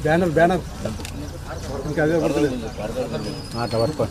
Banner banner ఇంకా అదే పడుతుంది అట్లా పట్టుకో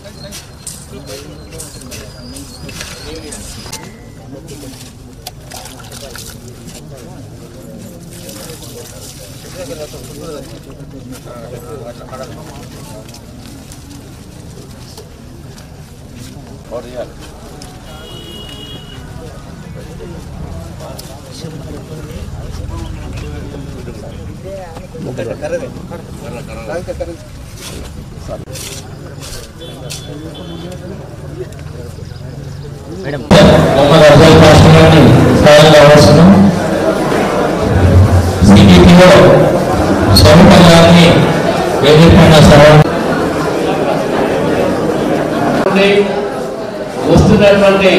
వస్తున్నటువంటి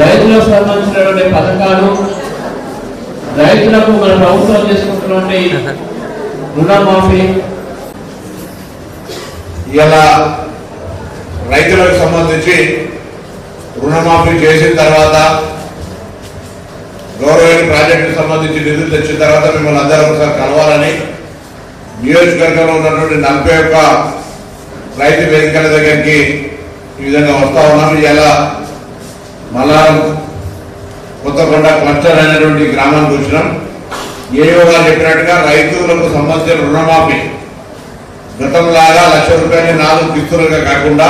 రైతులకు సంబంధించినటువంటి పథకాలు, రైతులకు మన ప్రభుత్వం చేసుకుంటున్నటువంటి రుణమాఫీ, ఇలా రైతులకు సంబంధించి రుణమాఫీ చేసిన తర్వాత గౌరవైన ప్రాజెక్టుకు సంబంధించి నిధులు తెచ్చిన తర్వాత మిమ్మల్ని అందరూ ఒకసారి కలవాలని నియోజకవర్గంలో ఉన్నటువంటి 41 రైతు వేదికల దగ్గరికి ఈ విధంగా వస్తా ఉన్నాము. ఇలా మల్లారం కొత్తకొండ క్లస్టర్ అనేటువంటి గ్రామానికి వచ్చినాం. ఏవో గారు చెప్పినట్టుగా రైతులకు సంబంధించిన రుణమాఫీ గతంలాగా ₹1,00,000 4 కిస్తులుగా కాకుండా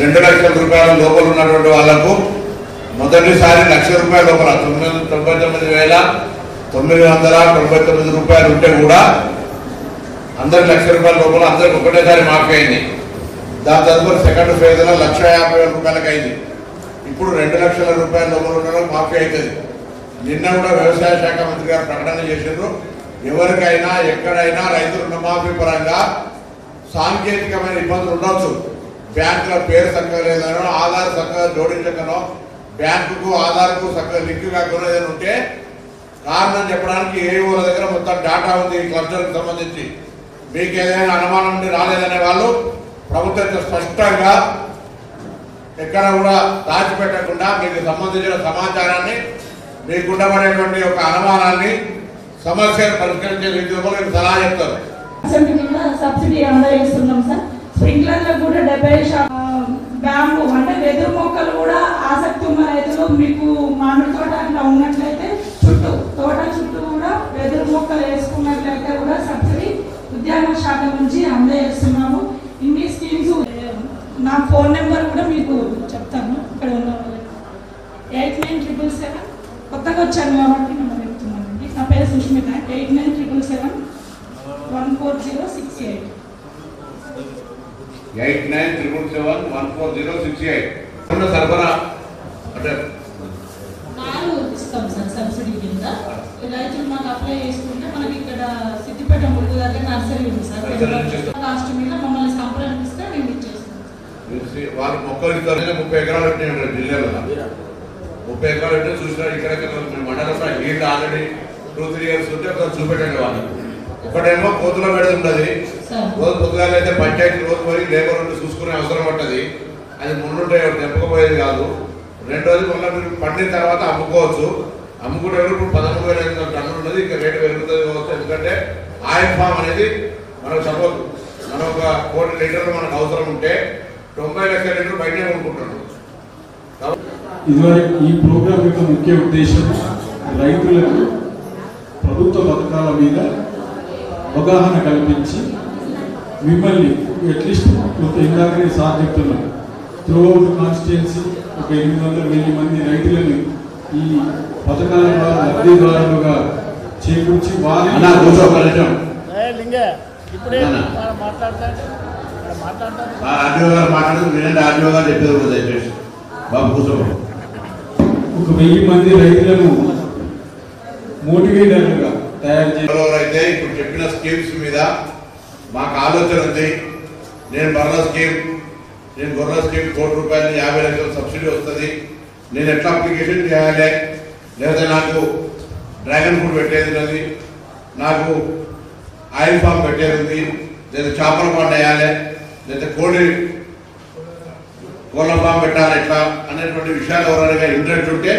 2 లక్షల రూపాయల లోపల ఉన్నటువంటి వాళ్లకు మొదటిసారి ₹1,00,000 లోపల 99,999 రూపాయలు ఉంటే కూడా అందరికి ₹1,00,000 లోపల అందరికి ఒకటేసారి మాఫీ అయింది. దాని తదుపరి సెకండ్ ఫేజ్ లో ₹1,50,000 అయింది. ఇప్పుడు ₹2,00,000 లోపల ఉండడం మాఫీ అవుతుంది. నిన్న కూడా వ్యవసాయ శాఖ మంత్రి గారు ప్రకటన చేశారు. ఎవరికైనా ఎక్కడైనా రైతు రుణమాఫీ పరంగా సాంకేతికమైన ఇబ్బందులు ఉండొచ్చు. బ్యాంకుల పేరు చక్కగా లేదనో, ఆధార్ చక్కగా జోడించకనో, బ్యాంకుకు ఆధార్కు చక్కగా లింక్ కాకుండా ఏదైనా ఉంటే కారణం చెప్పడానికి ఏఓల దగ్గర మొత్తం డేటా ఉంది. ఈ క్లస్టర్కి సంబంధించి మీకు ఏదైనా అనుమానం ఉండి రాలేదనే వాళ్ళు ప్రభుత్వం స్పష్టంగా ఎక్కడ కూడా దాచిపెట్టకుండా మీకు సంబంధించిన సమాచారాన్ని, మీకు ఉండబడేటువంటి ఒక అనుమానాన్ని, సమస్యను పరిష్కరించే రీతిలో మీకు సలహా చెప్తారు. సబ్సిడీ అందజేస్తున్నాం సార్. స్ప్రింక్లర్లకు కూడా 70 బ్యాంబు అంటే వెదురు మొక్కలు కూడా ఆసక్తి ఉన్న రైతులు మీకు మామిడి తోట అట్లా ఉన్నట్లయితే తోట చుట్టూ కూడా వెదురు మొక్కలు వేసుకున్నట్లయితే కూడా సబ్సిడీ ఉద్యాన శాఖ నుంచి అందజేస్తున్నాము. ఇన్ని స్కీమ్స్ నా ఫోన్ నెంబర్ కూడా మీకు చెప్తాను. ఇక్కడ ఉన్న 8977 కొత్తగా వచ్చాను కాబట్టి నేను చెప్తున్నానండి. నా పేరు సుష్మిత. 8977714068 8977714068 సరఫరా అంటే ఇస్తాం సార్ సబ్సిడీ కింద. రైతులు మాకు అప్లై చేసుకుంటే మనకి ఇక్కడ సిద్దిపేట మురుగు దగ్గర నర్సరీ ఉంది సార్. కాస్ట్ మీద మమ్మల్ని సంప్రదిస్తే మేము ఇచ్చేస్తాం. వాళ్ళు మొక్కలు 30 ఎకరాలు పెట్టినాయి జిల్లాలో. 30 ఎకరాలు అంటే చూసినా ఇక్కడ మండలంలో నీళ్ళు ఆల్రెడీ 2-3 years ఉంటే ఒకసారి చూపెట్టండి వాళ్ళు. ఒకటేమో కోతుల పెడది ఉంటుంది. రోజు పొద్దుగాలు అయితే పంచాయతీ రోజు పోయి లేబర్ ఉండి చూసుకునే అవసరం పట్టది. అది ముందుంటే తెప్పకపోయేది కాదు. రెండోది మళ్ళీ మీరు పండిన తర్వాత అమ్ముకోవచ్చు. అమ్ముకుంటే ఇప్పుడు 13,500 టన్నులు ఉన్నది. ఇంకా రేటు పెరుగుతుంది కావచ్చు. ఎందుకంటే ఆయిల్ ఫామ్ అనేది మనకు సపోజ్ మనం 1 కోటి లీటర్లు మనకు అవసరం ఉంటే 90 లక్షల లీటర్లు బయటే కొనుక్కుంటున్నాం. ఇదివరకు ఈ ప్రోగ్రాం యొక్క ముఖ్య ఉద్దేశం రైతులకు ప్రభుత్వ పథకాల మీద అవగాహన కల్పించి మిమ్మల్ని అట్లీస్ట్ ఇందాకనే సార్ చెప్తున్నాం త్రూఅవుట్ కాన్స్టిట్యుయెన్సీ ఒక 800,000 మంది రైతులను ఈ పథకాల ద్వారా లబ్ధిదారులుగా చేకూర్చి వారి ఒక 1000 మంది రైతులను మోటివేటర్లుగా తయారు చేయాలైతే ఇప్పుడు చెప్పిన స్కీమ్స్ మీద మాకు ఆలోచన ఉంది. నేను గొర్రెల స్కీమ్ ₹1 కోటి 50 లక్షల సబ్సిడీ వస్తుంది. నేను ఎట్లా అప్లికేషన్ చేయాలి, లేదా నాకు డ్రాగన్ ఫ్రూట్ పెట్టేది ఉన్నది, నాకు ఆయిల్ ఫామ్ పెట్టేది ఉంది, లేదా చేపల పంట వేయాలి, లేదా కోళ్ళ ఫామ్ పెట్టాలి ఎట్లా అనేటువంటి విషయాలు ఎవరైనా ఇంట్రెస్ట్ ఉంటే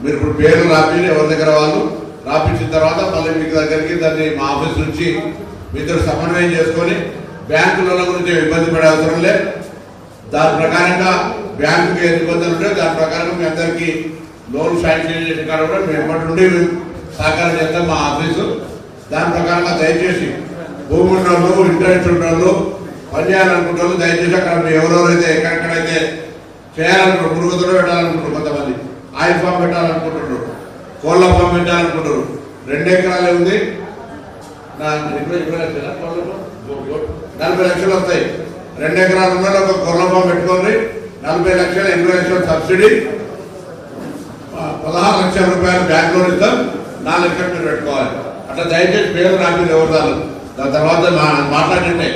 మీరు ఇప్పుడు పేర్లు రాపించి ఎవరి దగ్గర వాళ్ళు రాపించిన తర్వాత మళ్ళీ మీకు దగ్గరికి దాన్ని మా ఆఫీస్ నుంచి మీతో సమన్వయం చేసుకొని బ్యాంకు లోన్ల గురించి ఇబ్బంది పడే అవసరం లేదు. దాని ప్రకారంగా బ్యాంకుకి ఏ ఇబ్బందులు ఉంటే దాని ప్రకారంగా మీ అందరికీ లోన్ శాంక్షన్ చేసిన కాడ కూడా మేము ఎప్పటి నుండి సహకారం చేస్తాం మా ఆఫీసు. దాని ప్రకారంగా దయచేసి భూమి ఉన్న వాళ్ళు, ఇంట్రెస్ట్ ఉన్న వాళ్ళు, పనిచేయాలనుకుంటారు దయచేసి అక్కడ మీరు ఎవరెవరైతే ఎక్కడెక్కడైతే చేయాలనుకుంటారు, మురుగుదలో పెట్టాలనుకుంటారు, కొంతమంది ఆయిల్ ఫామ్ పెట్టాలనుకుంటున్నారు, కోళ్ళ ఫామ్ పెట్టాలనుకుంటారు, 2 ఎకరాలే ఉంది, 40 లక్షలు వస్తాయి. 2 ఎకరాలు ఉన్న ఒక కోళ్ళ ఫామ్ పెట్టుకోండి, 40 లక్షలు 80 లక్షలు సబ్సిడీ, 16 లక్షల రూపాయలు బ్యాంక్ లోన్ ఇస్తాం, 4 లక్షలు మీరు పెట్టుకోవాలి. అట్లా దయచేసి పేరు రాపి ఎవరు దాని తర్వాత మాట్లాడింటే